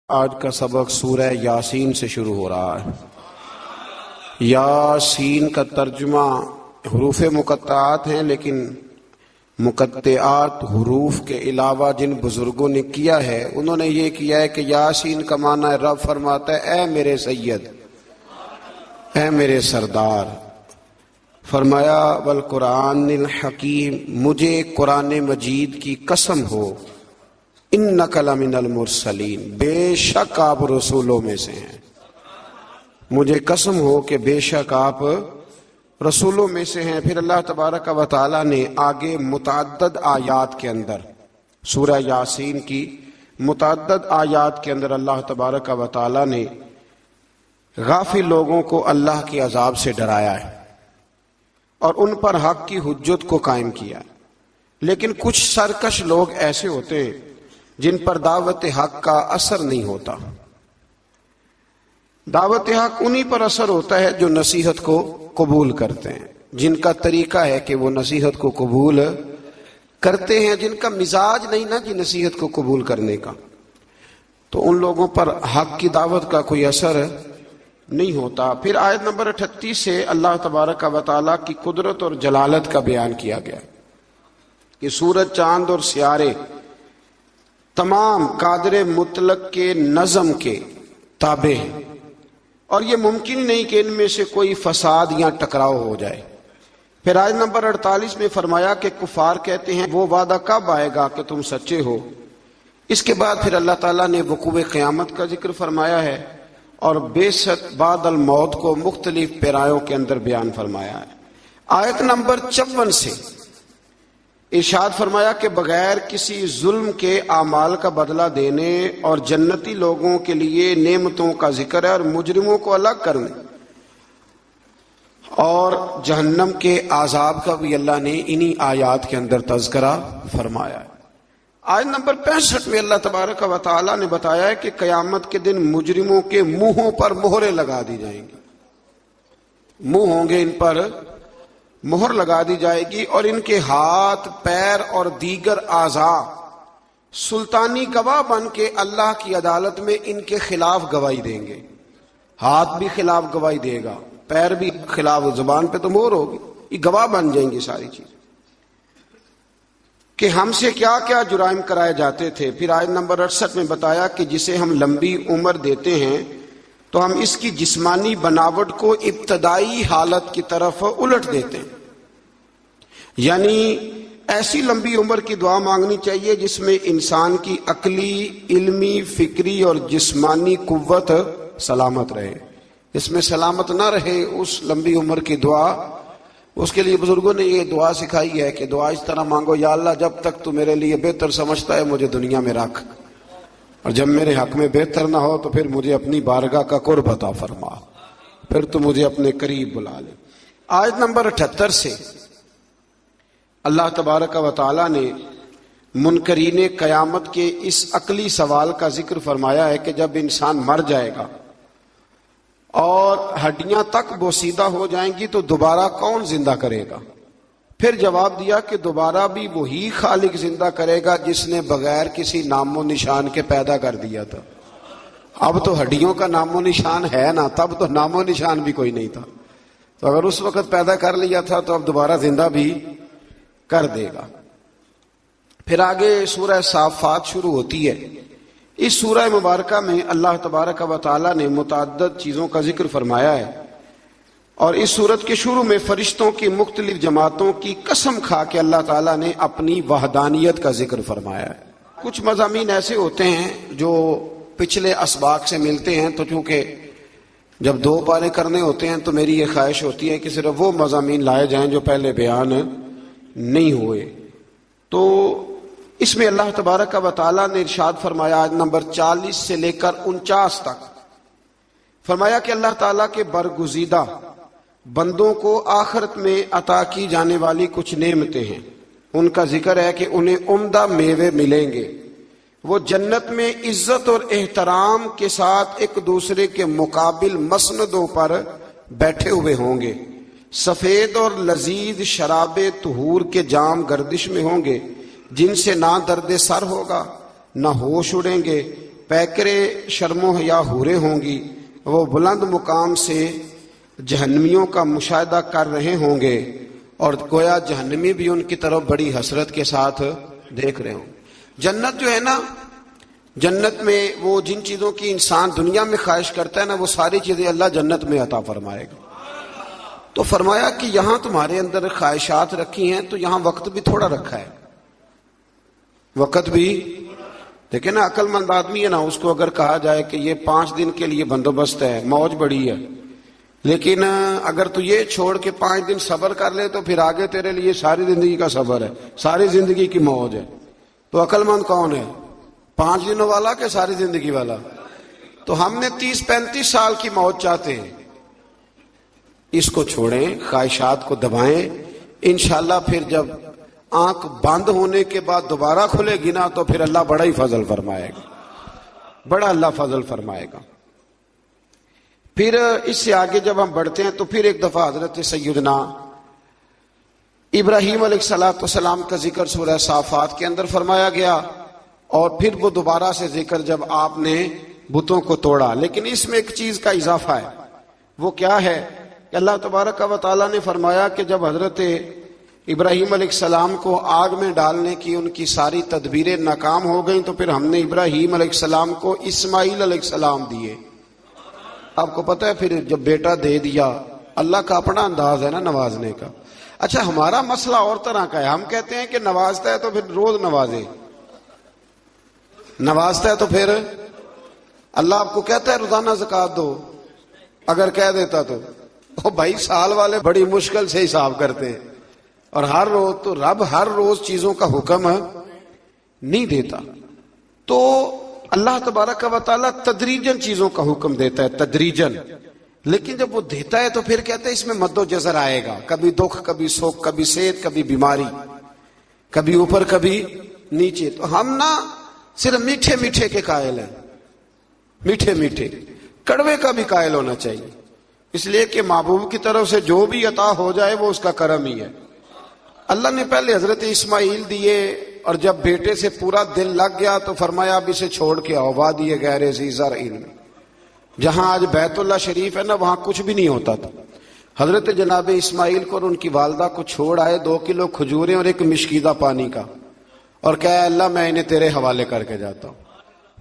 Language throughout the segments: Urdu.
آج کا سبق سورہ یاسین سے شروع ہو رہا ہے۔ یاسین کا ترجمہ حروف مقطعات ہیں، لیکن مقطعات حروف کے علاوہ جن بزرگوں نے کیا ہے انہوں نے یہ کیا ہے کہ یاسین کا معنی ہے رب فرماتا ہے اے میرے سید، اے میرے سردار۔ فرمایا والقرآن الحکیم، مجھے قرآن مجید کی قسم ہو، انک لمن المرسلین، بے شک آپ رسولوں میں سے ہیں۔ مجھے قسم ہو کہ بے شک آپ رسولوں میں سے ہیں۔ پھر اللہ تبارک و تعالی نے آگے متعدد آیات کے اندر، سورہ یاسین کی متعدد آیات کے اندر اللہ تبارک و تعالی نے غافل لوگوں کو اللہ کے عذاب سے ڈرایا ہے اور ان پر حق کی حجت کو قائم کیا ہے۔ لیکن کچھ سرکش لوگ ایسے ہوتے ہیں جن پر دعوت حق کا اثر نہیں ہوتا۔ دعوت حق انہی پر اثر ہوتا ہے جو نصیحت کو قبول کرتے ہیں، جن کا طریقہ ہے کہ وہ نصیحت کو قبول کرتے ہیں، جن کا مزاج نہیں نا جی نصیحت کو قبول کرنے کا، تو ان لوگوں پر حق کی دعوت کا کوئی اثر نہیں ہوتا۔ پھر آیت نمبر 38 سے اللہ تبارک و تعالیٰ کی قدرت اور جلالت کا بیان کیا گیا کہ سورج، چاند اور سیارے تمام قادر مطلق کے نظم کے تابع ہیں، اور یہ ممکن نہیں کہ ان میں سے کوئی فساد یا ٹکراؤ ہو جائے۔ پھر آیت نمبر 48 میں فرمایا کہ کفار کہتے ہیں وہ وعدہ کب آئے گا کہ تم سچے ہو۔ اس کے بعد پھر اللہ تعالیٰ نے وقوع قیامت کا ذکر فرمایا ہے اور بعثت بعد الموت کو مختلف پیرایوں کے اندر بیان فرمایا ہے۔ آیت نمبر 54 سے ارشاد فرمایا کہ بغیر کسی ظلم کے اعمال کا بدلہ دینے اور جنتی لوگوں کے لیے نعمتوں کا ذکر ہے اور مجرموں کو الگ کرنے اور جہنم کے عذاب کا بھی اللہ نے انہی آیات کے اندر تذکرہ فرمایا ہے۔ آیت نمبر 65 میں اللہ تبارک و تعالی نے بتایا ہے کہ قیامت کے دن مجرموں کے منہوں پر مہریں لگا دی جائیں گی، منہ ہوں گے ان پر مہر لگا دی جائے گی، اور ان کے ہاتھ، پیر اور دیگر اعضاء سلطانی گواہ بن کے اللہ کی عدالت میں ان کے خلاف گواہی دیں گے۔ ہاتھ بھی خلاف گواہی دے گا، پیر بھی خلاف، زبان پہ تو مہر ہوگی، یہ گواہ بن جائیں گی ساری چیز کہ ہم سے کیا کیا جرائم کرائے جاتے تھے۔ پھر آیت نمبر 68 میں بتایا کہ جسے ہم لمبی عمر دیتے ہیں تو ہم اس کی جسمانی بناوٹ کو ابتدائی حالت کی طرف الٹ دیتے ہیں، یعنی ایسی لمبی عمر کی دعا مانگنی چاہیے جس میں انسان کی عقلی، علمی، فکری اور جسمانی قوت سلامت رہے۔ اس میں سلامت نہ رہے اس لمبی عمر کی دعا، اس کے لیے بزرگوں نے یہ دعا سکھائی ہے کہ دعا اس طرح مانگو، یا اللہ جب تک تو میرے لیے بہتر سمجھتا ہے مجھے دنیا میں رکھ، اور جب میرے حق میں بہتر نہ ہو تو پھر مجھے اپنی بارگاہ کا قرب عطا فرما، پھر تو مجھے اپنے قریب بلا لے۔ آیت نمبر 78 سے اللہ تبارک و تعالی نے منکرین قیامت کے اس عقلی سوال کا ذکر فرمایا ہے کہ جب انسان مر جائے گا اور ہڈیاں تک بوسیدہ ہو جائیں گی تو دوبارہ کون زندہ کرے گا؟ پھر جواب دیا کہ دوبارہ بھی وہی خالق زندہ کرے گا جس نے بغیر کسی نام و نشان کے پیدا کر دیا تھا۔ اب تو ہڈیوں کا نام و نشان ہے نا، تب تو نام و نشان بھی کوئی نہیں تھا، تو اگر اس وقت پیدا کر لیا تھا تو اب دوبارہ زندہ بھی کر دے گا۔ پھر آگے سورہ صافات شروع ہوتی ہے۔ اس سورہ مبارکہ میں اللہ تبارک و تعالی نے متعدد چیزوں کا ذکر فرمایا ہے، اور اس سورت کے شروع میں فرشتوں کی مختلف جماعتوں کی قسم کھا کے اللہ تعالیٰ نے اپنی وحدانیت کا ذکر فرمایا ہے۔ کچھ مضامین ایسے ہوتے ہیں جو پچھلے اسباق سے ملتے ہیں، تو چونکہ جب 2 پارے کرنے ہوتے ہیں تو میری یہ خواہش ہوتی ہے کہ صرف وہ مضامین لائے جائیں جو پہلے بیان نہیں ہوئے۔ تو اس میں اللہ تبارک و تعالیٰ نے ارشاد فرمایا آیت نمبر 40 سے لے کر 49 تک، فرمایا کہ اللہ تعالیٰ کے برگزیدہ بندوں کو آخرت میں عطا کی جانے والی کچھ نعمتیں ہیں۔ ان کا ذکر ہے کہ انہیں عمدہ میوے ملیں گے، وہ جنت میں عزت اور احترام کے ساتھ ایک دوسرے کے مقابل مسندوں پر بیٹھے ہوئے ہوں گے، سفید اور لذیذ شراب طہور کے جام گردش میں ہوں گے، جن سے نہ درد سر ہوگا نہ ہوش اڑیں گے، پیکرے شرم و حیا حوریں ہوں گی، وہ بلند مقام سے جہنمیوں کا مشاہدہ کر رہے ہوں گے، اور گویا جہنمی بھی ان کی طرف بڑی حسرت کے ساتھ دیکھ رہے ہوں۔ جنت جو ہے نا، جنت میں وہ جن چیزوں کی انسان دنیا میں خواہش کرتا ہے نا، وہ ساری چیزیں اللہ جنت میں عطا فرمائے گا۔ تو فرمایا کہ یہاں تمہارے اندر خواہشات رکھی ہیں تو یہاں وقت بھی تھوڑا رکھا ہے، وقت بھی دیکھیں نا، عقل مند آدمی ہے نا، اس کو اگر کہا جائے کہ یہ 5 دن کے لیے بندوبست ہے، موج بڑی ہے، لیکن اگر تو یہ چھوڑ کے 5 دن صبر کر لے تو پھر آگے تیرے لیے ساری زندگی کا صبر ہے، ساری زندگی کی موج ہے۔ تو عقل مند کون ہے، 5 دنوں والا کہ ساری زندگی والا؟ تو ہم نے 30-35 سال کی موج چاہتے ہیں، اس کو چھوڑیں، خواہشات کو دبائیں، انشاءاللہ پھر جب آنکھ بند ہونے کے بعد دوبارہ کھلے گی نا تو پھر اللہ بڑا ہی فضل فرمائے گا، بڑا اللہ فضل فرمائے گا۔ پھر اس سے آگے جب ہم بڑھتے ہیں تو پھر ایک دفعہ حضرت سیدنا ابراہیم علیہ السلام کا ذکر سورہ صافات کے اندر فرمایا گیا، اور پھر وہ دوبارہ سے ذکر جب آپ نے بتوں کو توڑا۔ لیکن اس میں ایک چیز کا اضافہ ہے، وہ کیا ہے کہ اللہ تبارک و تعالیٰ نے فرمایا کہ جب حضرت ابراہیم علیہ السلام کو آگ میں ڈالنے کی ان کی ساری تدبیریں ناکام ہو گئیں تو پھر ہم نے ابراہیم علیہ السلام کو اسماعیل علیہ السلام دیے۔ آپ کو پتہ ہے پھر جب بیٹا دے دیا، اللہ کا اپنا انداز ہے نا نوازنے کا۔ اچھا ہمارا مسئلہ اور طرح کا ہے، ہم کہتے ہیں کہ نوازتا ہے تو پھر روز نوازے، نوازتا ہے تو پھر اللہ آپ کو کہتا ہے روزانہ زکوٰۃ دو، اگر کہہ دیتا تو او بھائی سال والے بڑی مشکل سے حساب کرتے ہیں، اور ہر روز تو رب ہر روز چیزوں کا حکم نہیں دیتا۔ تو اللہ تبارک و تعالیٰ تدریجن چیزوں کا حکم دیتا ہے، تدریجن، لیکن جب وہ دیتا ہے تو پھر کہتے ہیں اس میں مد و جزر آئے گا، کبھی دکھ، کبھی سکھ، کبھی صحت، کبھی بیماری، کبھی اوپر کبھی نیچے۔ تو ہم نا صرف میٹھے میٹھے کے قائل ہیں، میٹھے میٹھے، کڑوے کا بھی قائل ہونا چاہیے، اس لیے کہ محبوب کی طرف سے جو بھی عطا ہو جائے وہ اس کا کرم ہی ہے۔ اللہ نے پہلے حضرت اسماعیل دیے، اور جب بیٹے سے پورا دل لگ گیا تو فرمایا اب اسے چھوڑ کے آؤ وادی غیر ذی زرع میں، جہاں آج بیت اللہ شریف ہے نا وہاں کچھ بھی نہیں ہوتا تھا۔ حضرت جناب اسماعیل کو اور ان کی والدہ کو چھوڑ آئے 2 کلو کھجوریں اور ایک مشکیدہ پانی کا، اور کہا اللہ میں انہیں تیرے حوالے کر کے جاتا ہوں۔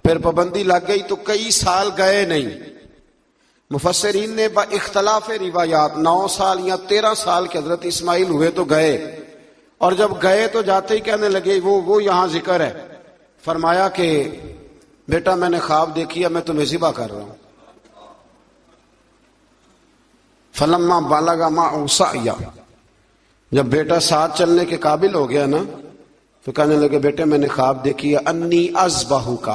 پھر پابندی لگ گئی تو کئی سال گئے نہیں۔ مفسرین نے با اختلاف روایات 9 سال یا 13 سال کے حضرت اسماعیل ہوئے تو گئے، اور جب گئے تو جاتے ہی کہنے لگے وہ یہاں ذکر ہے، فرمایا کہ بیٹا میں نے خواب دیکھی ہے، میں تمہیں ذبح کر رہا ہوں۔ فلما بالغ معه سعیا، جب بیٹا ساتھ چلنے کے قابل ہو گیا نا تو کہنے لگے بیٹے میں نے خواب دیکھی ہے، انی اذبحک،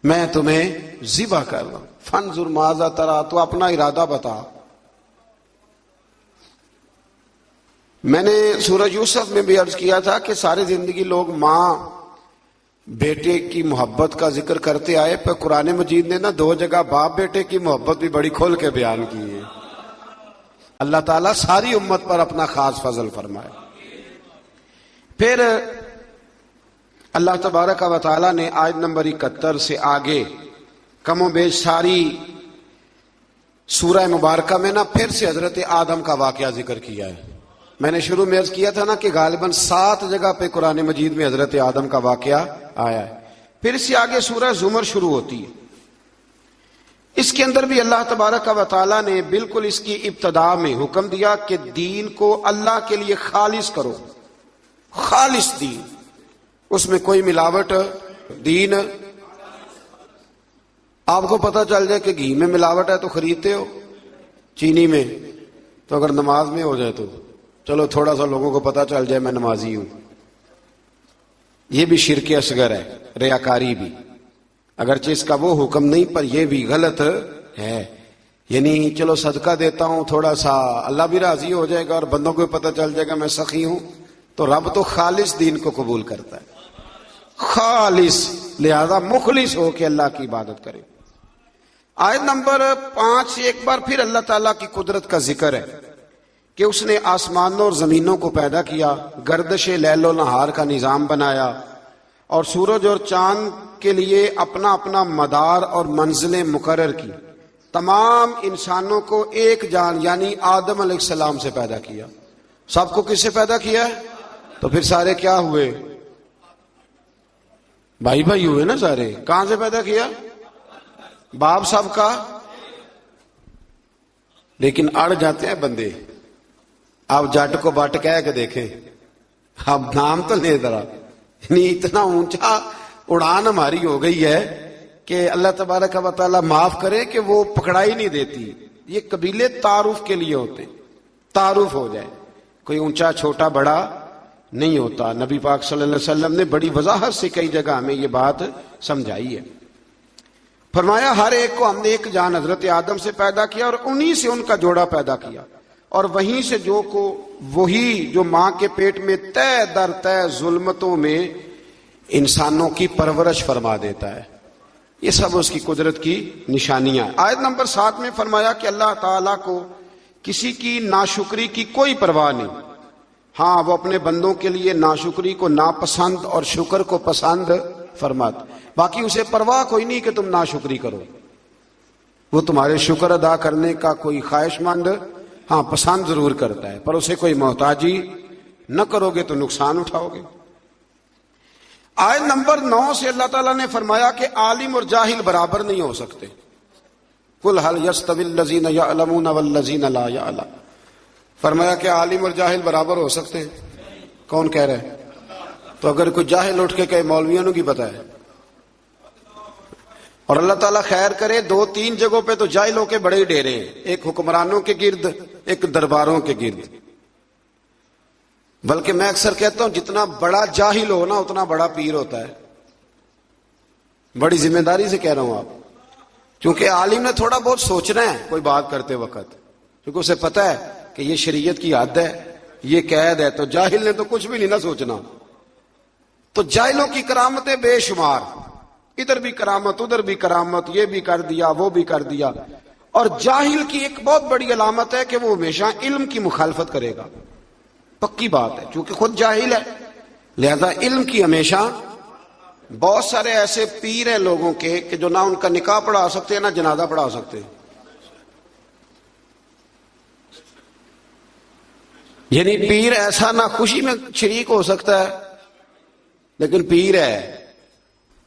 میں تمہیں ذبح کر رہا ہوں، فانظر ماذا ترى، تو اپنا ارادہ بتا۔ میں نے سورہ یوسف میں بھی عرض کیا تھا کہ ساری زندگی لوگ ماں بیٹے کی محبت کا ذکر کرتے آئے، پر قرآن مجید نے نا 2 جگہ باپ بیٹے کی محبت بھی بڑی کھول کے بیان کی ہے۔ اللہ تعالیٰ ساری امت پر اپنا خاص فضل فرمائے۔ پھر اللہ تبارک و تعالیٰ نے آیت نمبر 71 سے آگے کم و بیش ساری سورہ مبارکہ میں نا پھر سے حضرت آدم کا واقعہ ذکر کیا ہے۔ میں نے شروع میں عرض کیا تھا نا کہ غالباً 7 جگہ پہ قرآن مجید میں حضرت آدم کا واقعہ آیا ہے۔ پھر اس سے آگے سورہ زمر شروع ہوتی ہے، اس کے اندر بھی اللہ تبارک و تعالیٰ نے بالکل اس کی ابتدا میں حکم دیا کہ دین کو اللہ کے لیے خالص کرو، خالص دین، اس میں کوئی ملاوٹ دین۔ آپ کو پتہ چل جائے کہ گھی میں ملاوٹ ہے تو خریدتے ہو، چینی میں، تو اگر نماز میں ہو جائے تو چلو تھوڑا سا لوگوں کو پتہ چل جائے میں نمازی ہوں، یہ بھی شرک اصغر ہے، ریاکاری بھی، اگرچہ اس کا وہ حکم نہیں پر یہ بھی غلط ہے۔ یعنی چلو صدقہ دیتا ہوں تھوڑا سا، اللہ بھی راضی ہو جائے گا اور بندوں کو پتہ چل جائے گا میں سخی ہوں، تو رب تو خالص دین کو قبول کرتا ہے، خالص، لہذا مخلص ہو کے اللہ کی عبادت کرے۔ آیت نمبر 5 سے ایک بار پھر اللہ تعالیٰ کی قدرت کا ذکر ہے کہ اس نے آسمانوں اور زمینوں کو پیدا کیا، گردش لیل و نہار کا نظام بنایا، اور سورج اور چاند کے لیے اپنا اپنا مدار اور منزلیں مقرر کی. تمام انسانوں کو ایک جان یعنی آدم علیہ السلام سے پیدا کیا. سب کو کس سے پیدا کیا ہے؟ تو پھر سارے کیا ہوئے؟ بھائی بھائی ہوئے نا سارے. کہاں سے پیدا کیا؟ باپ سب کا. لیکن اڑ جاتے ہیں بندے. آپ جٹ کو بٹ کہہ کے دیکھیں, اب نام تو نہیں ذرا, یعنی اتنا اونچا اڑان ہماری ہو گئی ہے کہ اللہ تبارک و تعالیٰ معاف کرے کہ وہ پکڑائی نہیں دیتی. یہ قبیلے تعارف کے لیے ہوتے, تعارف ہو جائے, کوئی اونچا چھوٹا بڑا نہیں ہوتا. نبی پاک صلی اللہ علیہ وسلم نے بڑی وضاحت سے کئی جگہ ہمیں یہ بات سمجھائی ہے. فرمایا ہر ایک کو ہم نے ایک جان حضرت آدم سے پیدا کیا اور انہی سے ان کا جوڑا پیدا کیا, اور وہیں سے وہی جو ماں کے پیٹ میں تہ در تہ ظلمتوں میں انسانوں کی پرورش فرما دیتا ہے. یہ سب اس کی قدرت کی نشانیاں. آیت نمبر 7 میں فرمایا کہ اللہ تعالیٰ کو کسی کی ناشکری کی کوئی پرواہ نہیں. ہاں وہ اپنے بندوں کے لیے ناشکری کو ناپسند اور شکر کو پسند فرماتا. باقی اسے پرواہ کوئی نہیں کہ تم ناشکری کرو. وہ تمہارے شکر ادا کرنے کا کوئی خواہش مند ہاں پسند ضرور کرتا ہے, پر اسے کوئی محتاجی نہ کرو گے تو نقصان اٹھاؤ گے. آیت نمبر 9 سے اللہ تعالیٰ نے فرمایا کہ عالم اور جاہل برابر نہیں ہو سکتے. قل هل يستوي الذين يعلمون والذين لا يعلمون. فرمایا کہ عالم اور جاہل برابر ہو سکتے ہیں. کون کہہ رہا ہے؟ تو اگر کوئی جاہل اٹھ کے کہے مولویوں کی پتہ ہے, اور اللہ تعالیٰ خیر کرے 2-3 جگہوں پہ تو جاہلوں کے بڑے ہی ڈیرے ہیں, ایک حکمرانوں کے گرد, ایک درباروں کے گرد. بلکہ میں اکثر کہتا ہوں جتنا بڑا جاہل ہو نا اتنا بڑا پیر ہوتا ہے. بڑی ذمہ داری سے کہہ رہا ہوں آپ, کیونکہ عالم نے تھوڑا بہت سوچنا ہے کوئی بات کرتے وقت, کیونکہ اسے پتہ ہے کہ یہ شریعت کی حد ہے, یہ قید ہے. تو جاہل نے تو کچھ بھی نہیں نہ سوچنا. تو جاہلوں کی کرامتیں بے شمار, ادھر بھی کرامت ادھر بھی کرامت, یہ بھی کر دیا وہ بھی کر دیا. اور جاہل کی ایک بہت بڑی علامت ہے کہ وہ ہمیشہ علم کی مخالفت کرے گا. پکی بات ہے, چونکہ خود جاہل ہے لہذا علم کی ہمیشہ. بہت سارے ایسے پیر ہیں لوگوں کے کہ جو نہ ان کا نکاح پڑھا سکتے ہیں نہ جنازہ پڑھا سکتے ہیں. یعنی پیر ایسا نہ خوشی میں شریک ہو سکتا ہے لیکن پیر ہے.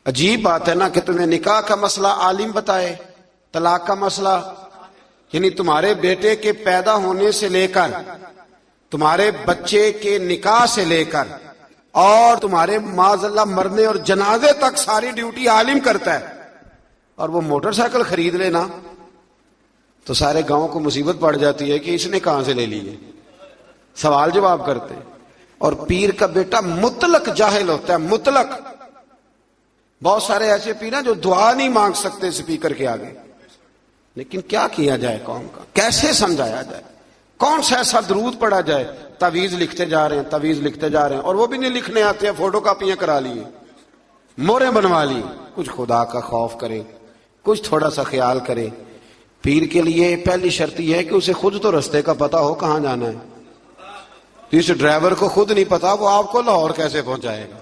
عجیب بات ہے نا کہ تمہیں نکاح کا مسئلہ عالم بتائے, طلاق کا مسئلہ, یعنی تمہارے بیٹے کے پیدا ہونے سے لے کر تمہارے بچے کے نکاح سے لے کر اور تمہارے معاذ اللہ مرنے اور جنازے تک ساری ڈیوٹی عالم کرتا ہے. اور وہ موٹر سائیکل خرید لینا تو سارے گاؤں کو مصیبت پڑ جاتی ہے کہ اس نے کہاں سے لے لی ہے, سوال جواب کرتے. اور پیر کا بیٹا مطلق جاہل ہوتا ہے, مطلق. بہت سارے ایسے پیر ہیں جو دعا نہیں مانگ سکتے اسپیکر کے آگے. لیکن کیا کیا جائے قوم کا, کیسے سمجھایا جائے, کون سا ایسا درود پڑھا جائے. تعویذ لکھتے جا رہے ہیں, تعویذ لکھتے جا رہے ہیں, اور وہ بھی نہیں لکھنے آتے ہیں, فوٹو کاپیاں کرا لی, موریں بنوا لی. کچھ خدا کا خوف کرے, کچھ تھوڑا سا خیال کرے. پیر کے لیے پہلی شرط یہ ہے کہ اسے خود تو رستے کا پتا ہو کہاں جانا ہے. اس ڈرائیور کو خود نہیں پتا, وہ آپ کو لاہور کیسے پہنچائے گا؟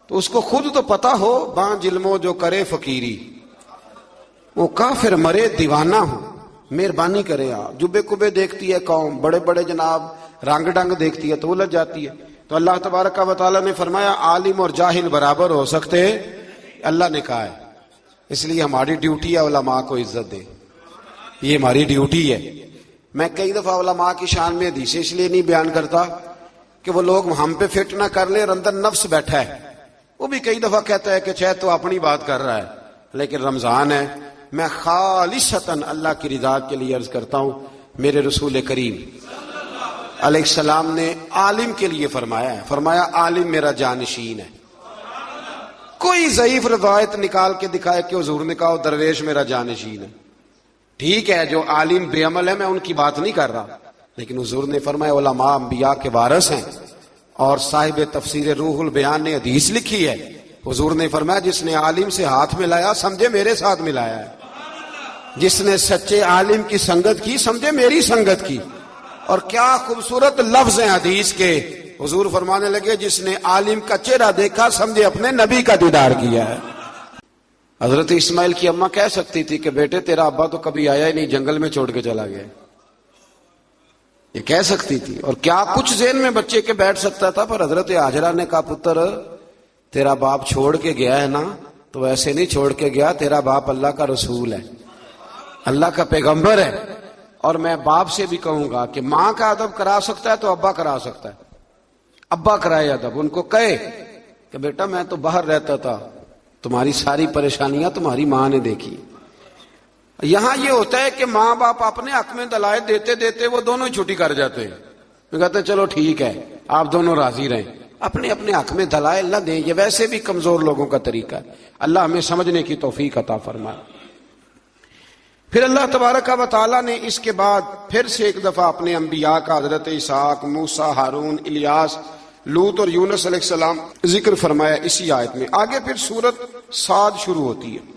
تو اس کو خود تو پتا ہو. باں جلمو جو کرے فقیری, وہ کافر مرے دیوانہ ہو. مہربانی کرے آپ. جبے کبے دیکھتی ہے قوم, بڑے بڑے جناب رنگ ڈنگ دیکھتی ہے تو الجھ جاتی ہے. تو اللہ تبارک و تعالیٰ نے فرمایا عالم اور جاہل برابر ہو سکتے, اللہ نے کہا ہے. اس لیے ہماری ڈیوٹی ہے علماء کو عزت دے, یہ ہماری ڈیوٹی ہے. میں کئی دفعہ علماء کی شان میں حدیثیں اس لیے نہیں بیان کرتا کہ وہ لوگ ہم پہ فٹ نہ کر لیں, اور اندر نفس بیٹھا ہے. وہ بھی کئی دفعہ کہتا ہے کہ چاہے تو اپنی بات کر رہا ہے, لیکن رمضان ہے. میں خالصتاً اللہ کی رضا کے لیے عرض کرتا ہوں. میرے رسول کریم علیہ السلام نے عالم کے لیے فرمایا ہے, فرمایا عالم میرا جانشین ہے. کوئی ضعیف روایت نکال کے دکھائے کہ حضور نے کہا درویش میرا جانشین ہے. ٹھیک ہے, جو عالم بے عمل ہے میں ان کی بات نہیں کر رہا, لیکن حضور نے فرمایا علماء انبیاء کے وارث ہیں. اور صاحب تفسیر روح البیان نے حدیث لکھی ہے, حضور نے فرمایا جس نے عالم سے ہاتھ ملایا سمجھے میرے ساتھ ملایا ہے, جس نے سچے عالم کی سنگت کی سمجھے میری سنگت کی. اور کیا خوبصورت لفظ ہیں حدیث کے. حضور فرمانے لگے جس نے عالم کا چہرہ دیکھا سمجھے اپنے نبی کا دیدار کیا ہے. حضرت اسماعیل کی اماں کہہ سکتی تھی کہ بیٹے تیرا ابا تو کبھی آیا ہی نہیں، جنگل میں چھوڑ کے چلا گیا، یہ کہہ سکتی تھی، اور کیا کچھ ذہن میں بچے کے بیٹھ سکتا تھا، پر حضرت ہاجرہ نے کہا پتر تیرا باپ چھوڑ کے گیا ہے نا، تو ایسے نہیں چھوڑ کے گیا، تیرا باپ اللہ کا رسول ہے، اللہ کا پیغمبر ہے، اور میں باپ سے بھی کہوں گا کہ ماں کا ادب کرا سکتا ہے تو ابا کرا سکتا ہے، ابا کرائے ادب، ان کو کہے کہ بیٹا میں تو باہر رہتا تھا، تمہاری ساری پریشانیاں تمہاری ماں نے دیکھی۔ یہاں یہ ہوتا ہے کہ ماں باپ اپنے حق میں دلائل دیتے دیتے وہ دونوں ہی چھٹی کر جاتے ہیں، وہ کہتے ہیں چلو ٹھیک ہے آپ دونوں راضی رہیں، اپنے اپنے حق میں دلائل نہ دیں، یہ ویسے بھی کمزور لوگوں کا طریقہ ہے۔ اللہ ہمیں سمجھنے کی توفیق عطا فرمائے۔ پھر اللہ تبارک و تعالیٰ نے اس کے بعد پھر سے ایک دفعہ اپنے انبیاء کا حضرت اسحاق، موسیٰ، ہارون، الیاس، لوط اور یونس علیہ السلام ذکر فرمایا اسی آیت میں۔ آگے پھر سورۃ صاد شروع ہوتی ہے۔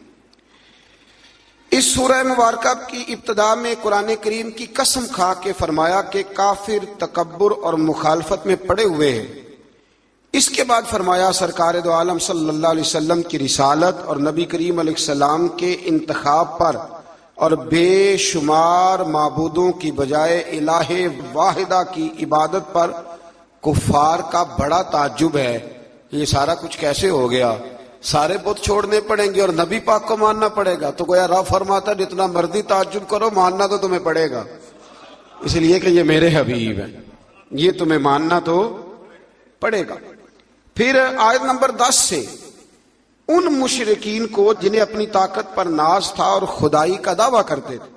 اس سورہ مبارکہ کی ابتدا میں قرآن کریم کی قسم کھا کے فرمایا کہ کافر تکبر اور مخالفت میں پڑے ہوئے ہیں۔ اس کے بعد فرمایا سرکار دو عالم صلی اللہ علیہ وسلم کی رسالت اور نبی کریم علیہ السلام کے انتخاب پر اور بے شمار معبودوں کی بجائے الہ واحدہ کی عبادت پر کفار کا بڑا تعجب ہے۔ یہ سارا کچھ کیسے ہو گیا؟ سارے بت چھوڑنے پڑیں گے اور نبی پاک کو ماننا پڑے گا؟ تو گویا رب فرماتا ہے جتنا مرضی تعجب کرو ماننا تو تمہیں پڑے گا، اس لیے کہ یہ میرے حبیب ہیں، یہ تمہیں ماننا تو پڑے گا۔ پھر آیت نمبر 10 سے ان مشرکین کو جنہیں اپنی طاقت پر ناز تھا اور خدائی کا دعویٰ کرتے تھے،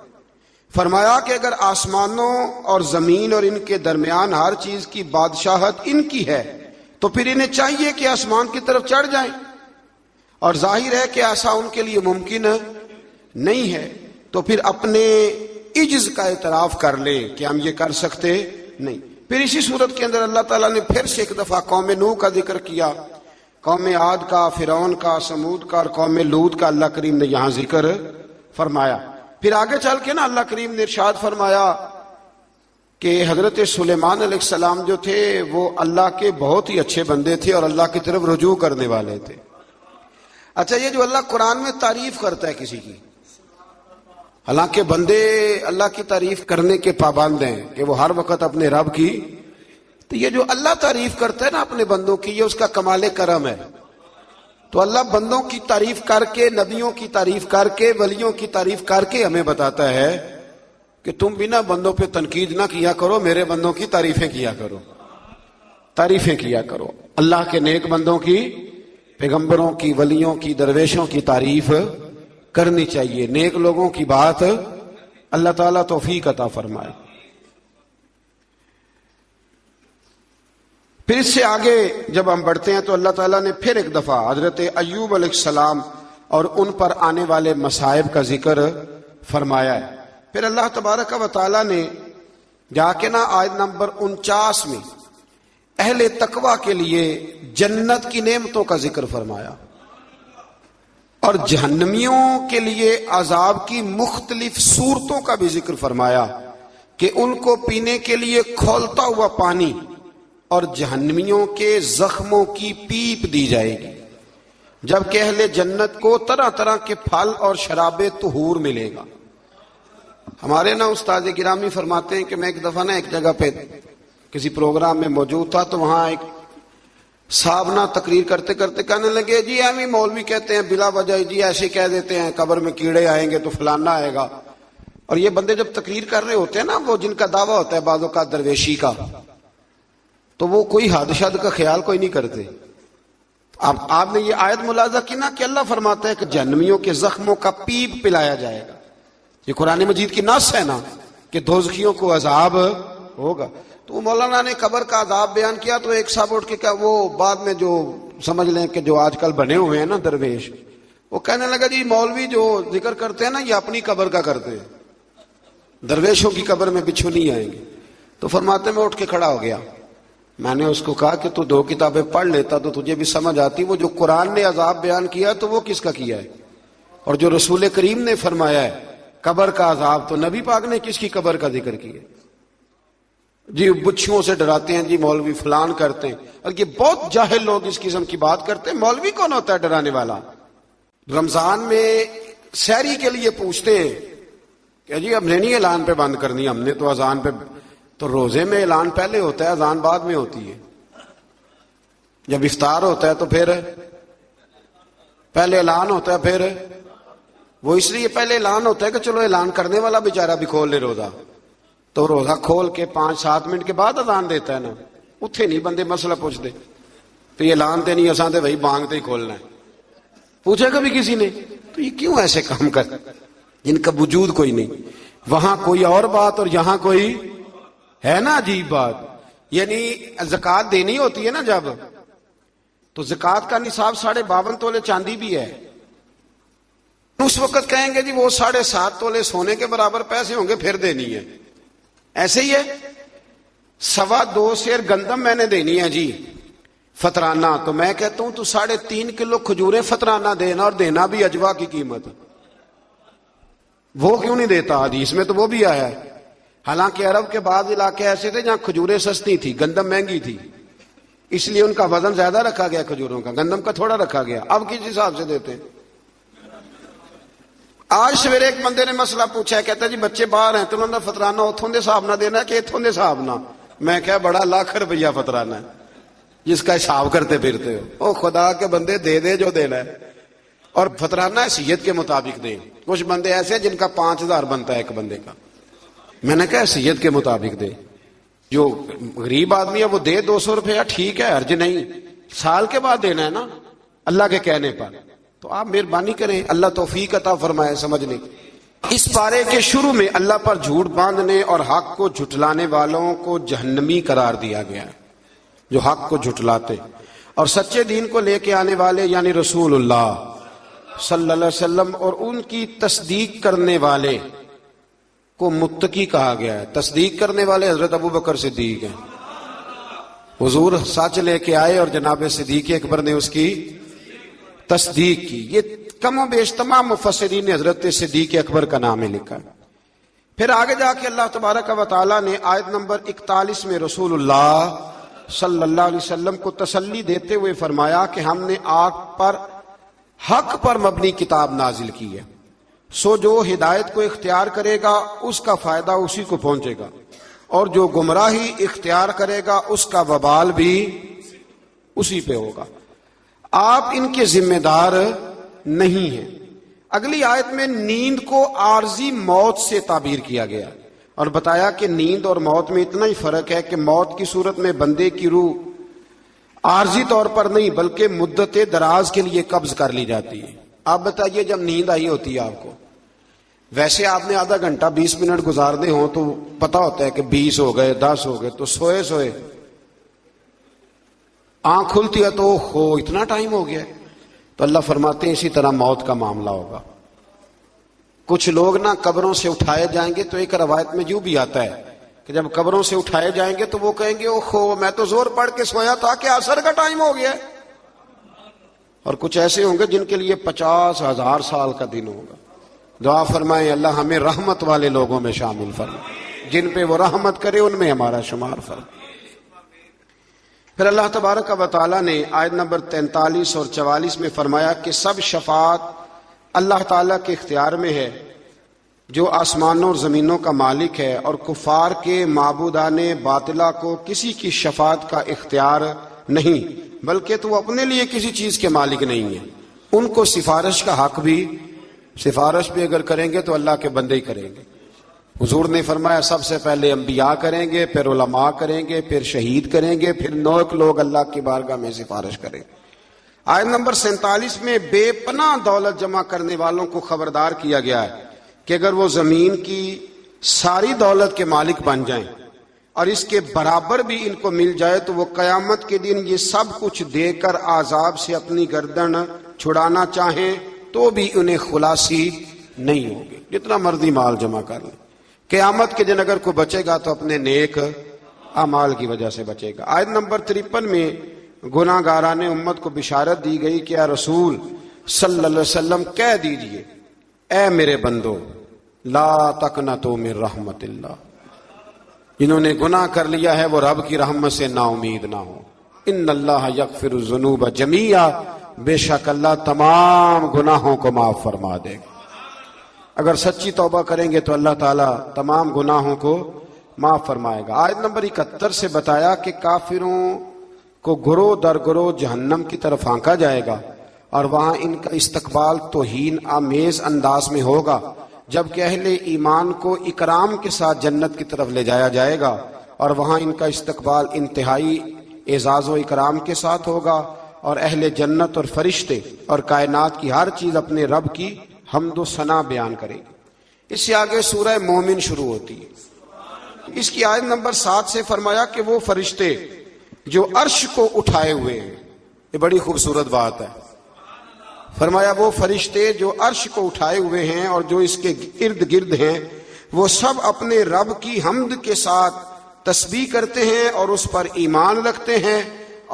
فرمایا کہ اگر آسمانوں اور زمین اور ان کے درمیان ہر چیز کی بادشاہت ان کی ہے تو پھر انہیں چاہیے کہ آسمان کی طرف چڑھ جائیں، اور ظاہر ہے کہ ایسا ان کے لیے ممکن نہیں ہے، تو پھر اپنے عجز کا اعتراف کر لیں کہ ہم یہ کر سکتے نہیں۔ پھر اسی صورت کے اندر اللہ تعالیٰ نے پھر سے ایک دفعہ قوم نوح کا ذکر کیا، قوم عاد کا، فرعون کا، سمود کا اور قوم لوط کا اللہ کریم نے یہاں ذکر فرمایا۔ پھر آگے چل کے نا اللہ کریم نے ارشاد فرمایا کہ حضرت سلیمان علیہ السلام جو تھے وہ اللہ کے بہت ہی اچھے بندے تھے اور اللہ کی طرف رجوع کرنے والے تھے۔ اچھا، یہ جو اللہ قرآن میں تعریف کرتا ہے کسی کی، حالانکہ بندے اللہ کی تعریف کرنے کے پابند ہیں کہ وہ ہر وقت اپنے رب کی، تو یہ جو اللہ تعریف کرتا ہے نا اپنے بندوں کی، یہ اس کا کمال کرم ہے۔ تو اللہ بندوں کی تعریف کر کے، نبیوں کی تعریف کر کے، ولیوں کی تعریف کر کے ہمیں بتاتا ہے کہ تم بنا بندوں پہ تنقید نہ کیا کرو، میرے بندوں کی تعریفیں کیا کرو، تعریفیں کیا کرو۔ اللہ کے نیک بندوں کی، پیغمبروں کی، ولیوں کی، درویشوں کی تعریف کرنی چاہیے۔ نیک لوگوں کی بات اللہ تعالیٰ توفیق عطا فرمائے۔ پھر اس سے آگے جب ہم بڑھتے ہیں تو اللہ تعالیٰ نے پھر ایک دفعہ حضرت ایوب علیہ السلام اور ان پر آنے والے مصائب کا ذکر فرمایا ہے۔ پھر اللہ تبارک و تعالیٰ نے جا کے نا آیت نمبر 49 میں اہل تقوی کے لیے جنت کی نعمتوں کا ذکر فرمایا اور جہنمیوں کے لیے عذاب کی مختلف صورتوں کا بھی ذکر فرمایا کہ ان کو پینے کے لیے کھولتا ہوا پانی اور جہنمیوں کے زخموں کی پیپ دی جائے گی، جبکہ اہل جنت کو طرح طرح کے پھل اور شراب طہور ملے گا۔ ہمارے نا استاد گرامی فرماتے ہیں کہ میں ایک دفعہ نا ایک جگہ پہ کسی پروگرام میں موجود تھا، تو وہاں ایک صاحب نا تقریر کرتے کرتے کہنے لگے جی ہم ہی مولوی کہتے ہیں بلا وجہ جی ایسے کہہ دیتے ہیں قبر میں کیڑے آئیں گے تو فلانا آئے گا۔ اور یہ بندے جب تقریر کر رہے ہوتے ہیں نا، وہ جن کا دعویٰ ہوتا ہے بعضوں کا درویشی کا، تو وہ کوئی حادثات کا خیال کوئی نہیں کرتے۔ اب آپ نے یہ آیت ملاحظہ کی نا کہ اللہ فرماتا ہے کہ جہنمیوں کے زخموں کا پیپ پلایا جائے گا، یہ قرآن مجید کی نص ہے نا کہ دوزخیوں کو عذاب ہوگا۔ تو مولانا نے قبر کا عذاب بیان کیا تو ایک صاحب اٹھ کے کہا، وہ بعد میں جو سمجھ لیں کہ جو آج کل بنے ہوئے ہیں نا درویش، وہ کہنے لگا جی مولوی جو ذکر کرتے ہیں نا یہ اپنی قبر کا کرتے ہیں، درویشوں کی قبر میں بچھو نہیں آئیں گے۔ تو فرماتے میں اٹھ کے کھڑا ہو گیا، میں نے اس کو کہا کہ تو 2 کتابیں پڑھ لیتا تو تجھے بھی سمجھ آتی، وہ جو قرآن نے عذاب بیان کیا تو وہ کس کا کیا ہے، اور جو رسول کریم نے فرمایا ہے قبر کا عذاب تو نبی پاک نے کس کی قبر کا ذکر کیا۔ جی بچھوؤں سے ڈراتے ہیں، جی مولوی فلان کرتے ہیں، اور یہ بہت جاہل لوگ اس قسم کی بات کرتے ہیں۔ مولوی کون ہوتا ہے ڈرانے والا؟ رمضان میں سحری کے لیے پوچھتے ہیں کہ جی ہم نے نہیں اعلان پہ بند کرنی، ہم نے تو اذان پہ، تو روزے میں اعلان پہلے ہوتا ہے، اذان بعد میں ہوتی ہے. جب افطار ہوتا ہے تو پھر پہلے اعلان ہوتا ہے، پھر وہ اس لیے پہلے اعلان ہوتا ہے کہ چلو اعلان کرنے والا بیچارہ بھی کھول لے روزہ، تو روزہ کھول کے 5-7 منٹ کے بعد اذان دیتا ہے نا، اتھے نہیں بندے مسئلہ پوچھتے تو یہ اعلان تے نہیں، اساں تے وہی بانگتے ہی کھولنا ہے. پوچھا کبھی کسی نے تو یہ کیوں ایسے کام کر جن کا وجود کوئی نہیں، وہاں کوئی اور بات اور یہاں کوئی ہے نا عجیب بات. یعنی زکوٰۃ دینی ہوتی ہے نا جب، تو زکوٰۃ کا نصاب 52.5 تولے چاندی بھی ہے. اس وقت کہیں گے جی وہ 7.5 تولے سونے کے برابر پیسے ہوں گے پھر دینی ہے. ایسے ہی ہے 2.25 سیر گندم میں نے دینی ہے جی فطرانہ، تو میں کہتا ہوں تو 3.5 کلو کھجوریں فطرانہ دینا، اور دینا بھی اجوا کی قیمت. وہ کیوں نہیں دیتا حدیث میں تو وہ بھی آیا ہے. حالانکہ عرب کے بعض علاقے ایسے تھے جہاں کھجوریں سستی تھی، گندم مہنگی تھی، اس لیے ان کا وزن زیادہ رکھا گیا کھجوروں کا، گندم کا تھوڑا رکھا گیا. اب کس حساب سے دیتے ہیں؟ آج سویرے ایک بندے نے مسئلہ پوچھا ہے، کہتا ہے جی بچے باہر ہیں تو انہوں نے فطرانہ اتھوں دے صاحب نہ دینا کہ اتھوں دے صاحب نہ. میں کہا بڑا لاکھ روپیہ فطرانہ ہے جس کا حساب کرتے پھرتے ہو. او خدا کے بندے دے دے جو دینا ہے، اور فطرانہ حیثیت کے مطابق دیں. کچھ بندے ایسے ہیں جن کا 5,000 بنتا ہے ایک بندے کا. میں نے کہا حیثیت کے مطابق دے. جو غریب آدمی ہے وہ دے 200 روپیہ، ٹھیک ہے، حرج نہیں، سال کے بعد دینا ہے نا اللہ کے کہنے پر. تو آپ مہربانی کریں، اللہ توفیق عطا فرمائے سمجھنے کی. اس پارے کے شروع میں اللہ پر جھوٹ باندھنے اور حق کو جھٹلانے والوں کو جہنمی قرار دیا گیا ہے. جو حق کو جھٹلاتے اور سچے دین کو لے کے آنے والے یعنی رسول اللہ صلی اللہ علیہ وسلم اور ان کی تصدیق کرنے والے کو متقی کہا گیا ہے. تصدیق کرنے والے حضرت ابو بکر صدیق ہیں. حضور سچ لے کے آئے اور جناب صدیق اکبر نے اس کی تصدیق کی. یہ کم و بیش تمام مفسرین نے حضرت صدیق اکبر کا نام لکھا. پھر آگے جا کے اللہ تبارک و تعالیٰ نے آیت نمبر 41 میں رسول اللہ صلی اللہ علیہ وسلم کو تسلی دیتے ہوئے فرمایا کہ ہم نے آپ پر حق پر مبنی کتاب نازل کی ہے، سو جو ہدایت کو اختیار کرے گا اس کا فائدہ اسی کو پہنچے گا، اور جو گمراہی اختیار کرے گا اس کا وبال بھی اسی پہ ہوگا. آپ ان کے ذمہ دار نہیں ہیں. اگلی آیت میں نیند کو عارضی موت سے تعبیر کیا گیا اور بتایا کہ نیند اور موت میں اتنا ہی فرق ہے کہ موت کی صورت میں بندے کی روح عارضی طور پر نہیں بلکہ مدت دراز کے لیے قبض کر لی جاتی ہے. آپ بتائیے جب نیند آئی ہوتی ہے آپ کو، ویسے آپ نے آدھا گھنٹہ 20 منٹ گزارنے ہوں تو پتا ہوتا ہے کہ 20 ہو گئے 10 ہو گئے، تو سوئے سوئے آنکھ کھلتی ہے تو اتنا ٹائم ہو گیا. تو اللہ فرماتے ہیں اسی طرح موت کا معاملہ ہوگا. کچھ لوگ نا قبروں سے اٹھائے جائیں گے تو ایک روایت میں یوں بھی آتا ہے کہ جب قبروں سے اٹھائے جائیں گے تو وہ کہیں گے میں تو زور پڑھ کے سویا تھا کہ عصر کا ٹائم ہو گیا. اور کچھ ایسے ہوں گے جن کے لیے 50,000 سال کا دن ہوگا. دعا فرمائیں اللہ ہمیں رحمت والے لوگوں میں شامل فرمائے، جن پہ وہ رحمت کرے ان میں ہمارا شمار فرمائے. پھر اللہ تبارک و تعالیٰ نے آیت نمبر 43 اور 44 میں فرمایا کہ سب شفاعت اللہ تعالیٰ کے اختیار میں ہے جو آسمانوں اور زمینوں کا مالک ہے، اور کفار کے معبودان باطلہ کو کسی کی شفاعت کا اختیار نہیں بلکہ تو اپنے لیے کسی چیز کے مالک نہیں ہے. ان کو سفارش کا حق بھی، سفارش بھی اگر کریں گے تو اللہ کے بندے ہی کریں گے. حضور نے فرمایا سب سے پہلے انبیاء کریں گے، پھر علماء کریں گے، پھر شہید کریں گے، پھر نیک لوگ اللہ کی بارگاہ میں سفارش کریں گے. آیت نمبر 47 میں بے پناہ دولت جمع کرنے والوں کو خبردار کیا گیا ہے کہ اگر وہ زمین کی ساری دولت کے مالک بن جائیں اور اس کے برابر بھی ان کو مل جائے تو وہ قیامت کے دن یہ سب کچھ دے کر عذاب سے اپنی گردن چھڑانا چاہیں تو بھی انہیں خلاصی نہیں ہوگی. جتنا مرضی مال جمع کر لیں، قیامت کے دن اگر کوئی بچے گا تو اپنے نیک اعمال کی وجہ سے بچے گا. آیت نمبر 53 میں گناہ گاران امت کو بشارت دی گئی کہ اے رسول صلی اللہ علیہ وسلم کہہ دیجئے اے میرے بندو لا تقنطوا من رحمت اللہ، جنہوں نے گناہ کر لیا ہے وہ رب کی رحمت سے نا امید نہ ہو. ان اللہ یغفر الذنوب جمیعا بے شک اللہ تمام گناہوں کو معاف فرما دے گا۔ اگر سچی توبہ کریں گے تو اللہ تعالیٰ تمام گناہوں کو معاف فرمائے گا۔ آیت نمبر 71 سے بتایا کہ کافروں کو گروہ در گروہ جہنم کی طرف ہانکا جائے گا اور وہاں ان کا استقبال توہین آمیز انداز میں ہوگا، جبکہ اہل ایمان کو اکرام کے ساتھ جنت کی طرف لے جایا جائے گا اور وہاں ان کا استقبال انتہائی اعزاز و اکرام کے ساتھ ہوگا، اور اہل جنت اور فرشتے اور کائنات کی ہر چیز اپنے رب کی حمد و ثنا بیان کرے گی۔ اس سے آگے سورہ مومن شروع ہوتی ہے۔ اس کی آیت نمبر 7 سے فرمایا کہ وہ فرشتے جو عرش کو اٹھائے ہوئے ہیں، یہ بڑی خوبصورت بات ہے۔ فرمایا وہ فرشتے جو عرش کو اٹھائے ہوئے ہیں اور جو اس کے ارد گرد ہیں، وہ سب اپنے رب کی حمد کے ساتھ تسبیح کرتے ہیں اور اس پر ایمان رکھتے ہیں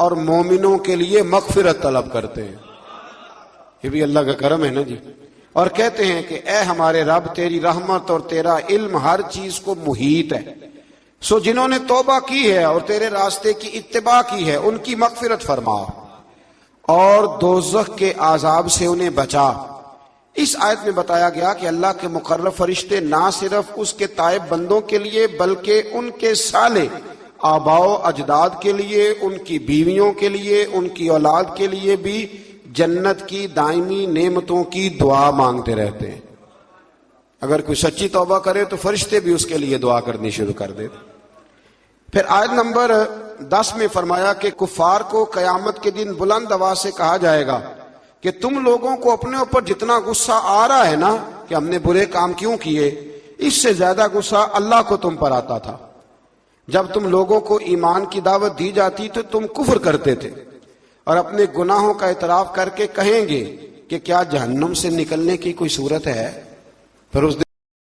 اور مومنوں کے لیے مغفرت طلب کرتے ہیں۔ یہ بھی اللہ کا کرم ہے نا جی۔ اور کہتے ہیں کہ اے ہمارے رب، تیری رحمت اور تیرا علم ہر چیز کو محیط ہے، سو جنہوں نے توبہ کی ہے اور تیرے راستے کی اتباع کی ہے ان کی مغفرت فرما اور دوزخ کے عذاب سے انہیں بچا۔ اس آیت میں بتایا گیا کہ اللہ کے مقرب فرشتے نہ صرف اس کے تائب بندوں کے لیے بلکہ ان کے صالح آباء و اجداد کے لیے، ان کی بیویوں کے لیے، ان کی اولاد کے لیے بھی جنت کی دائمی نعمتوں کی دعا مانگتے رہتے ہیں۔ اگر کوئی سچی توبہ کرے تو فرشتے بھی اس کے لیے دعا کرنی شروع کر دیتے۔ پھر آیت نمبر 10 میں فرمایا کہ کفار کو قیامت کے دن بلند آواز سے کہا جائے گا کہ تم لوگوں کو اپنے اوپر جتنا غصہ آ رہا ہے نا کہ ہم نے برے کام کیوں کیے، اس سے زیادہ غصہ اللہ کو تم پر آتا تھا۔ جب تم لوگوں کو ایمان کی دعوت دی جاتی تو تم کفر کرتے تھے اور اپنے گناہوں کا اعتراف کر کے کہیں گے کہ کیا جہنم سے نکلنے کی کوئی صورت ہے؟ پھر اس